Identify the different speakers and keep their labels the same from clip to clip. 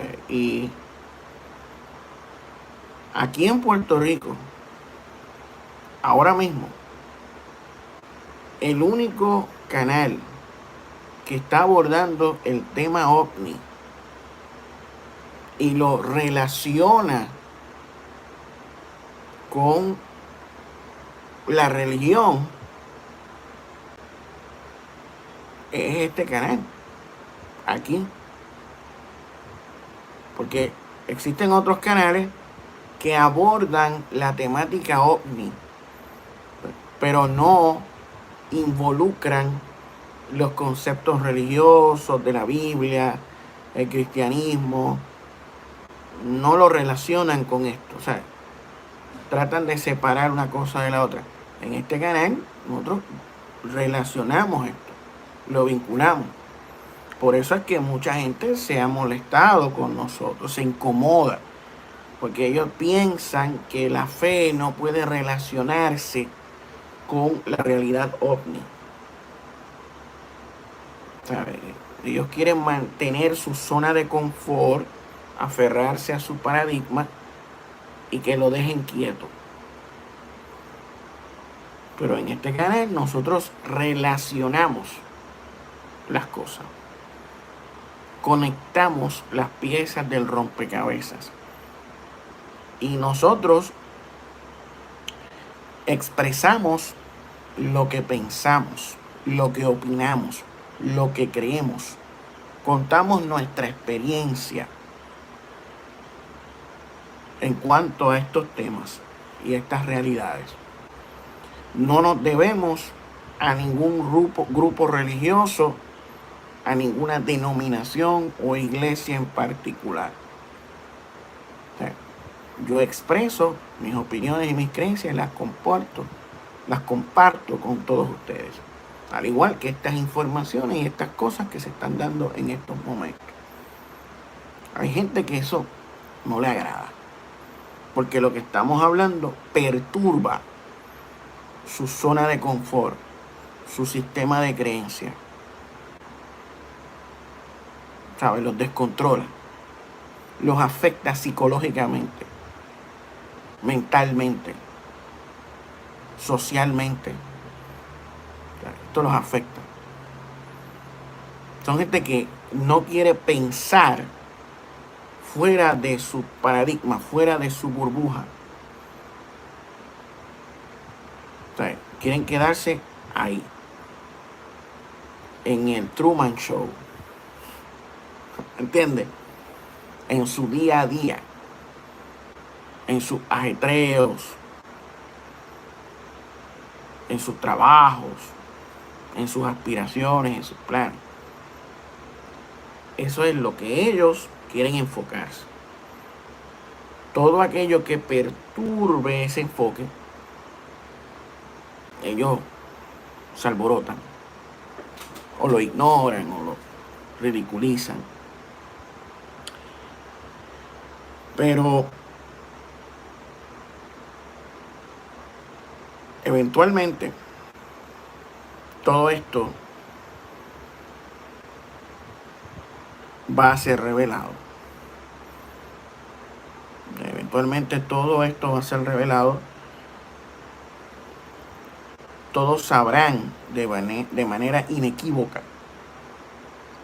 Speaker 1: ¿sabes? Y aquí en Puerto Rico, ahora mismo, el único canal que está abordando el tema OVNI y lo relaciona con la religión es este canal, aquí. Porque existen otros canales que abordan la temática OVNI, pero no involucran los conceptos religiosos de la Biblia, el cristianismo, no lo relacionan con esto. O sea, tratan de separar una cosa de la otra. En este canal nosotros relacionamos esto, lo vinculamos. Por eso es que mucha gente se ha molestado con nosotros, se incomoda, porque ellos piensan que la fe no puede relacionarse con la realidad OVNI. ¿Sabe? Ellos quieren mantener su zona de confort, aferrarse a su paradigma y que lo dejen quieto. Pero en este canal nosotros relacionamos las cosas, conectamos las piezas del rompecabezas y nosotros expresamos lo que pensamos, lo que opinamos, lo que creemos. Contamos nuestra experiencia en cuanto a estos temas y estas realidades. No nos debemos a ningún grupo religioso, a ninguna denominación o iglesia en particular. O sea, yo expreso mis opiniones y mis creencias, las comparto con todos ustedes. Al igual que estas informaciones y estas cosas que se están dando en estos momentos. Hay gente que eso no le agrada, porque lo que estamos hablando perturba su zona de confort, su sistema de creencia. ¿Sabes? Los descontrola, los afecta psicológicamente, mentalmente, socialmente. Esto los afecta. Son gente que no quiere pensar fuera de su paradigma, fuera de su burbuja. O sea, quieren quedarse ahí, en el Truman Show. ¿Entiendes? En su día a día, en sus ajetreos, en sus trabajos, en sus aspiraciones, en sus planes. Eso es lo que ellos quieren enfocarse. Todo aquello que perturbe ese enfoque, ellos se alborotan, o lo ignoran, o lo ridiculizan. Pero eventualmente todo esto va a ser revelado. Eventualmente todo esto va a ser revelado. Todos sabrán de manera inequívoca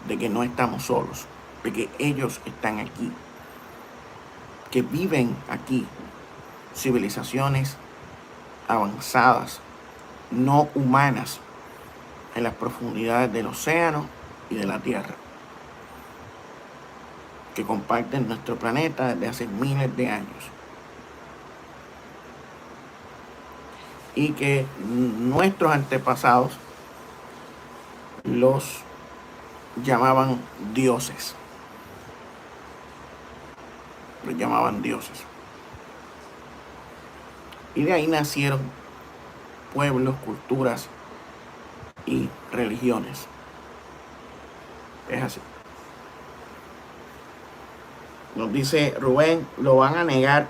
Speaker 1: de que no estamos solos, de que ellos están aquí, que viven aquí civilizaciones avanzadas, no humanas, en las profundidades del océano y de la Tierra, que comparten nuestro planeta desde hace miles de años. Y que nuestros antepasados los llamaban dioses. Los llamaban dioses. Y de ahí nacieron pueblos, culturas y religiones. Es así. Nos dice Rubén, lo van a negar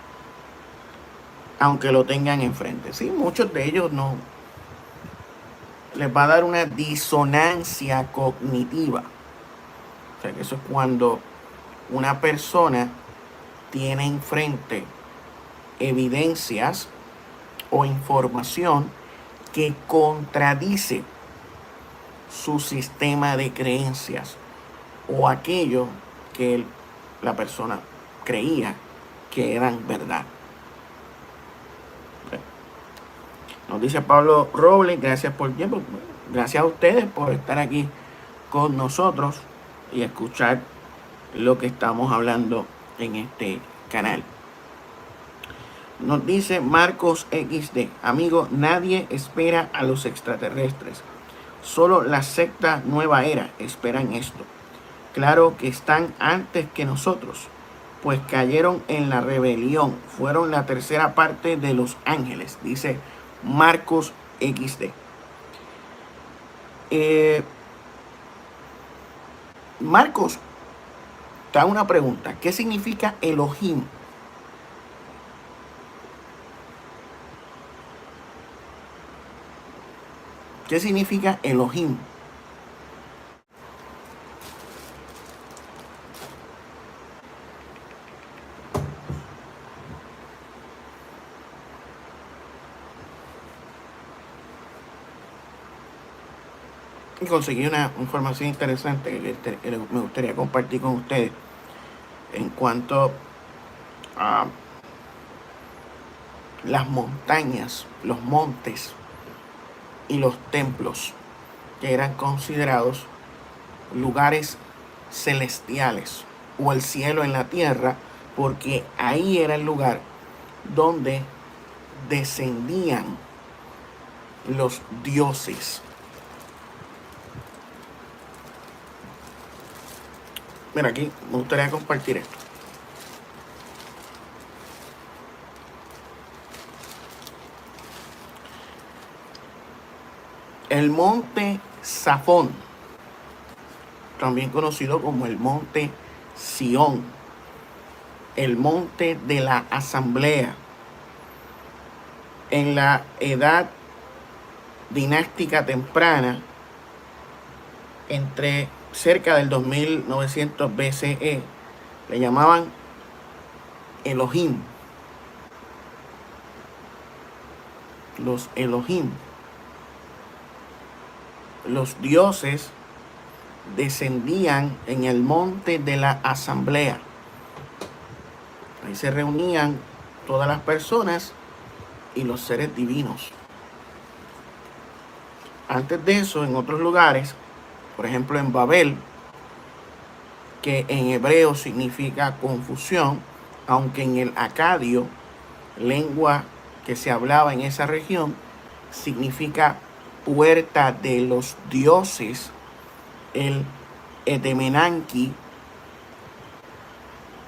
Speaker 1: aunque lo tengan enfrente. Sí, muchos de ellos no. Les va a dar una disonancia cognitiva. O sea, que eso es cuando una persona tiene enfrente evidencias o información que contradice su sistema de creencias o aquello que la persona creía que eran verdad. Nos dice Pablo Robles, gracias por el tiempo, gracias a ustedes por estar aquí con nosotros y escuchar lo que estamos hablando en este canal. Nos dice Marcos XD, amigo, nadie espera a los extraterrestres, solo la secta Nueva Era esperan esto. Claro que están antes que nosotros, pues cayeron en la rebelión, fueron la tercera parte de los ángeles, dice Marcos XD. Marcos, te hago una pregunta. ¿Qué significa Elohim? ¿Qué significa Elohim? Y conseguí una información interesante que me gustaría compartir con ustedes en cuanto a las montañas, los montes y los templos que eran considerados lugares celestiales o el cielo en la tierra, porque ahí era el lugar donde descendían los dioses. Mira, aquí me gustaría compartir esto. El monte Safón, también conocido como el monte Sión, el monte de la asamblea, en la edad dinástica temprana, entre cerca del 2900 BCE, le llamaban Elohim. Los Elohim. Los dioses descendían en el monte de la asamblea. Ahí se reunían todas las personas y los seres divinos. Antes de eso, en otros lugares, por ejemplo en Babel, que en hebreo significa confusión, aunque en el acadio, lengua que se hablaba en esa región, significa puerta de los dioses, el Etemenanki,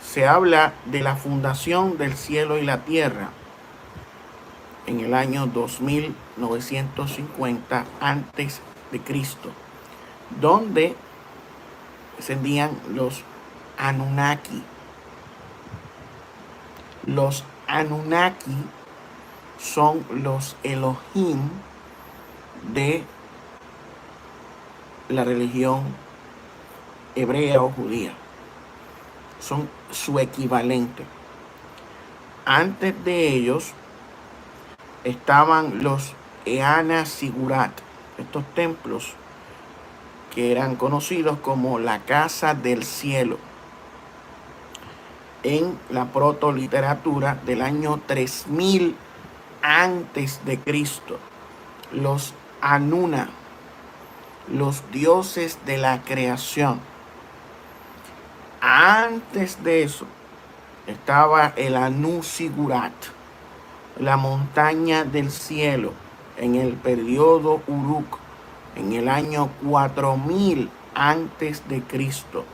Speaker 1: se habla de la fundación del cielo y la tierra en el año 2950 antes de Cristo, donde descendían los Anunnaki. Los Anunnaki son los Elohim de la religión hebrea o judía. Son su equivalente. Antes de ellos estaban los Eana Sigurat, estos templos que eran conocidos como la casa del cielo, en la protoliteratura del año 3000 antes de Cristo. Los Anuna, los dioses de la creación. Antes de eso estaba el Anu Sigurat, la montaña del cielo, en el periodo Uruk, en el año 4000 antes de Cristo,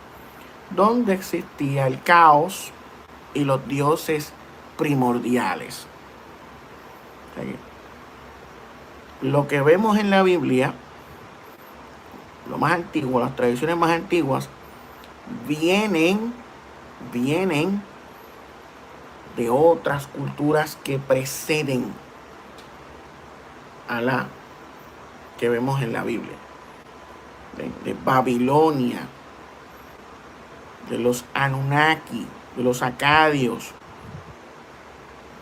Speaker 1: donde existía el caos y los dioses primordiales. Lo que vemos en la Biblia, lo más antiguo, las tradiciones más antiguas, vienen de otras culturas que preceden a la que vemos en la Biblia, de Babilonia, de los Anunnaki, de los acadios,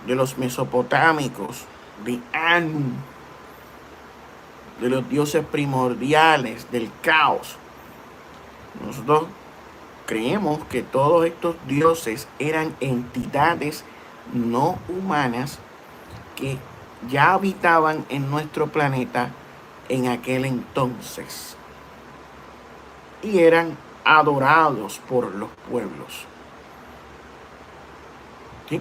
Speaker 1: de los mesopotámicos, de Anu, de los dioses primordiales, del caos. Nosotros creemos que todos estos dioses eran entidades no humanas que ya habitaban en nuestro planeta en aquel entonces y eran adorados por los pueblos. ¿Sí?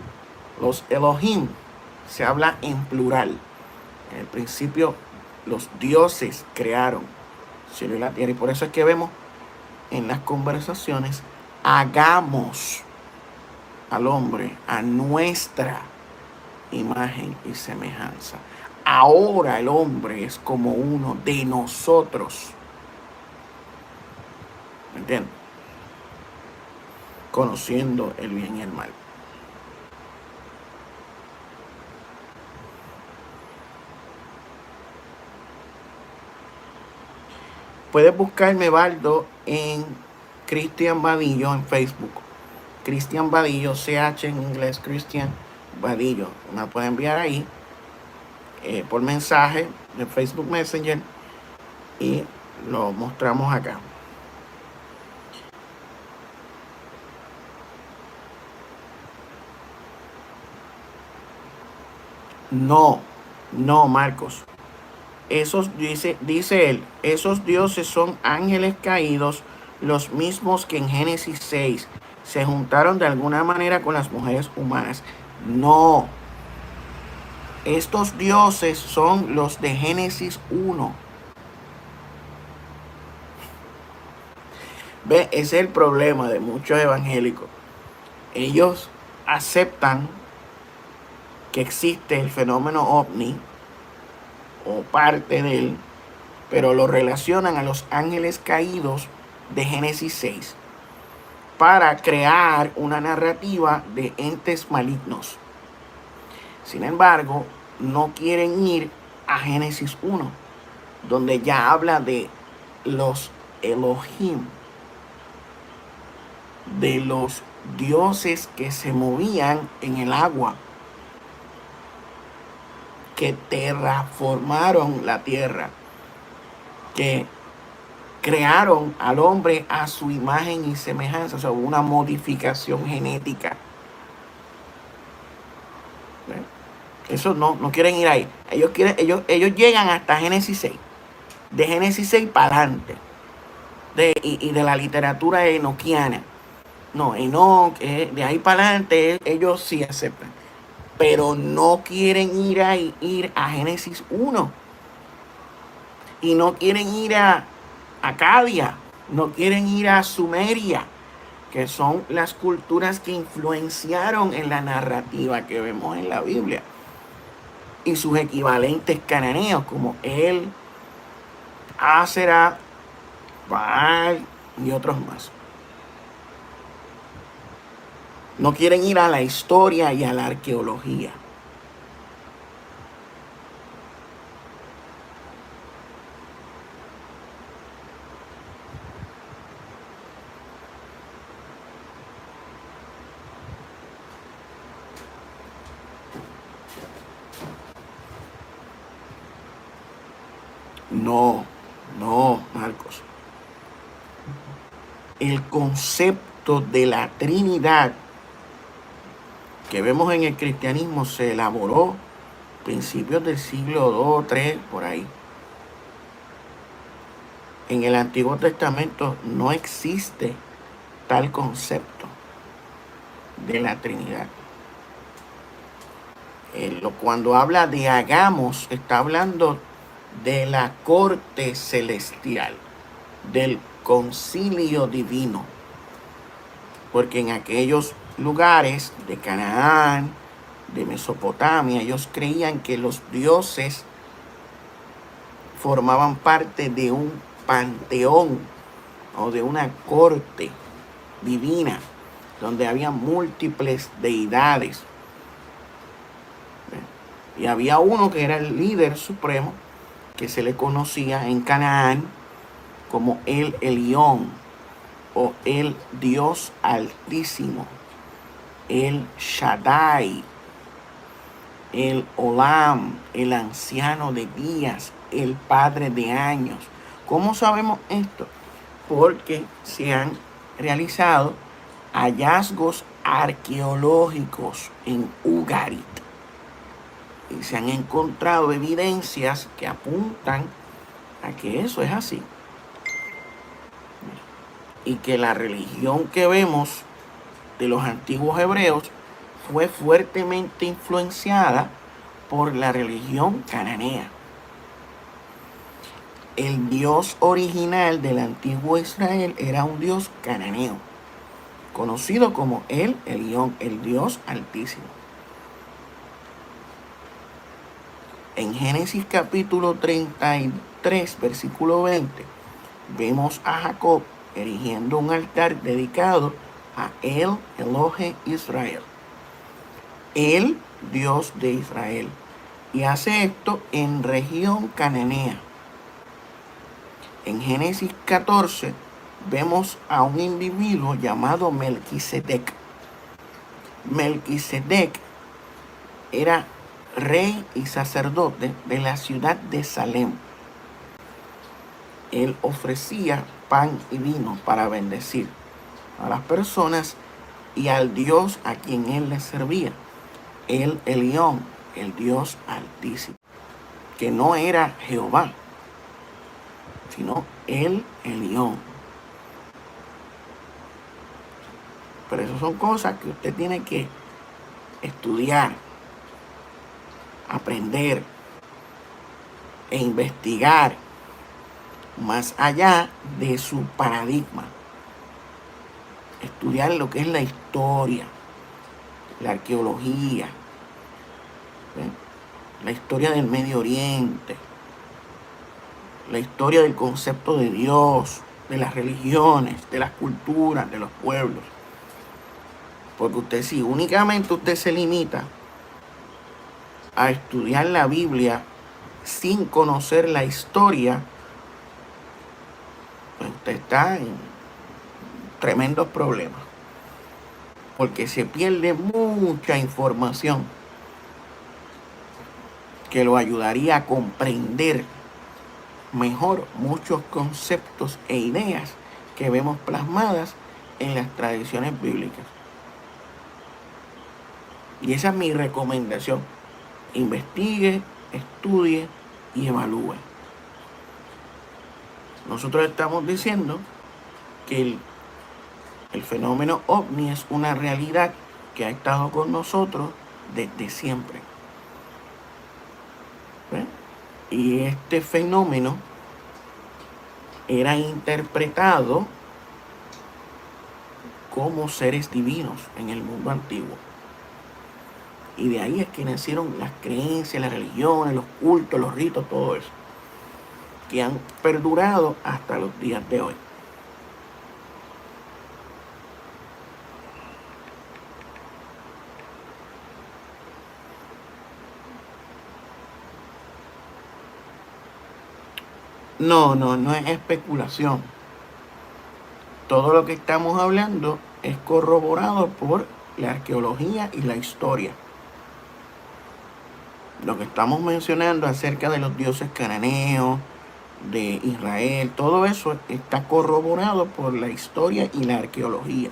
Speaker 1: Los Elohim se habla en plural. En el principio los dioses crearon el cielo y la tierra, y por eso es que vemos en las conversaciones: hagamos al hombre a nuestra imagen y semejanza. Ahora el hombre es como uno de nosotros. ¿Me entiendes? Conociendo el bien y el mal. Puedes buscarme, Baldo, en Cristian Vadillo en Facebook. Cristian Vadillo, CH en inglés, Cristian Vadillo. Me puede enviar ahí por mensaje de Facebook Messenger y lo mostramos acá. No, Marcos. Dice él, esos dioses son ángeles caídos, los mismos que en Génesis 6 se juntaron de alguna manera con las mujeres humanas. No. Estos dioses son los de Génesis 1. Ve, ese es el problema de muchos evangélicos. Ellos aceptan que existe el fenómeno ovni o parte de él, pero lo relacionan a los ángeles caídos de Génesis 6 para crear una narrativa de entes malignos. Sin embargo, no quieren ir a Génesis 1, donde ya habla de los Elohim, de los dioses que se movían en el agua, que terraformaron la tierra, que crearon al hombre a su imagen y semejanza, o sea, una modificación genética. Eso no quieren ir ahí. Ellos llegan hasta Génesis 6. De Génesis 6 para adelante. Y de la literatura enoquiana. No, Enoch, de ahí para adelante, ellos sí aceptan. Pero no quieren ir a Génesis 1. Y no quieren ir a Acadia. No quieren ir a Sumeria, que son las culturas que influenciaron en la narrativa que vemos en la Biblia. Y sus equivalentes cananeos como El, Asera, Baal y otros más. No quieren ir a la historia y a la arqueología. No, Marcos. El concepto de la Trinidad que vemos en el cristianismo se elaboró a principios del siglo II, III, por ahí. En el Antiguo Testamento no existe tal concepto de la Trinidad. Cuando habla de hagamos, está hablando de la corte celestial, del concilio divino, porque en aquellos lugares de Canaán, de Mesopotamia, ellos creían que los dioses formaban parte de un panteón o de una corte divina donde había múltiples deidades, y había uno que era el líder supremo, que se le conocía en Canaán como el Elión, o el Dios Altísimo, el Shaddai, el Olam, el anciano de días, el padre de años. ¿Cómo sabemos esto? Porque se han realizado hallazgos arqueológicos en Ugarit y se han encontrado evidencias que apuntan a que eso es así y que la religión que vemos de los antiguos hebreos fue fuertemente influenciada por la religión cananea. El Dios original del antiguo Israel era un Dios cananeo, conocido como el Elión, el Dios Altísimo. En Génesis capítulo 33, versículo 20, vemos a Jacob erigiendo un altar dedicado a El Elohe Israel, el Dios de Israel, y hace esto en región cananea. En Génesis 14 vemos a un individuo llamado Melquisedec. Melquisedec era rey y sacerdote de la ciudad de Salem. Él ofrecía pan y vino para bendecir a las personas y al Dios a quien él les servía, el Elión, el Dios Altísimo, que no era Jehová, sino el Elión. Pero eso son cosas que usted tiene que estudiar, aprender e investigar más allá de su paradigma. Estudiar lo que es la historia, la arqueología, la historia del Medio Oriente, la historia del concepto de Dios, de las religiones, de las culturas, de los pueblos. Porque si únicamente usted se limita a estudiar la Biblia sin conocer la historia, pues usted está en tremendos problemas. Porque se pierde mucha información que lo ayudaría a comprender mejor muchos conceptos e ideas que vemos plasmadas en las tradiciones bíblicas. Y esa es mi recomendación. Investigue, estudie y evalúe. Nosotros estamos diciendo que el fenómeno ovni es una realidad que ha estado con nosotros desde siempre. ¿Ven? Y este fenómeno era interpretado como seres divinos en el mundo antiguo. Y de ahí es que nacieron las creencias, las religiones, los cultos, los ritos, todo eso, que han perdurado hasta los días de hoy. No es especulación. Todo lo que estamos hablando es corroborado por la arqueología y la historia. Lo que estamos mencionando acerca de los dioses cananeos, de Israel, todo eso está corroborado por la historia y la arqueología.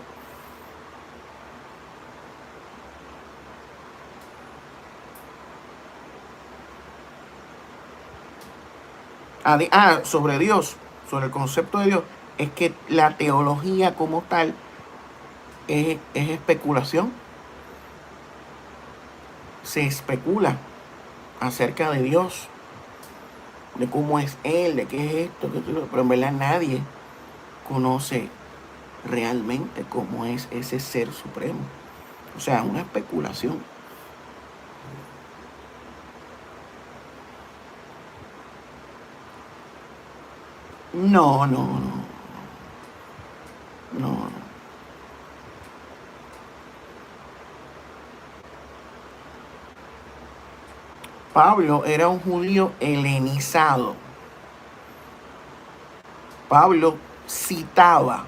Speaker 1: Sobre Dios, sobre el concepto de Dios, es que la teología como tal es especulación. Se especula acerca de Dios, de cómo es Él, de qué es esto, pero en verdad nadie conoce realmente cómo es ese ser supremo. O sea, una especulación. No. Pablo era un judío helenizado. Pablo citaba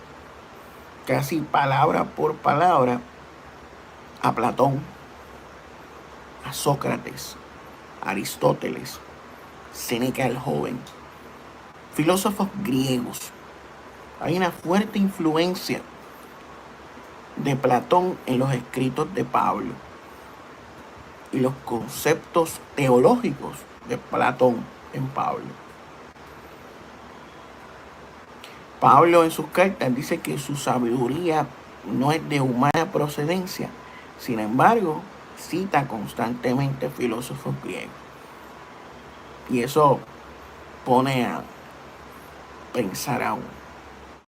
Speaker 1: casi palabra por palabra a Platón, a Sócrates, a Aristóteles, Séneca el joven, filósofos griegos. Hay una fuerte influencia de Platón en los escritos de Pablo y los conceptos teológicos de Platón en Pablo. Pablo en sus cartas dice que su sabiduría no es de humana procedencia. Sin embargo, cita constantemente filósofos griegos. Y eso pone a pensar a uno.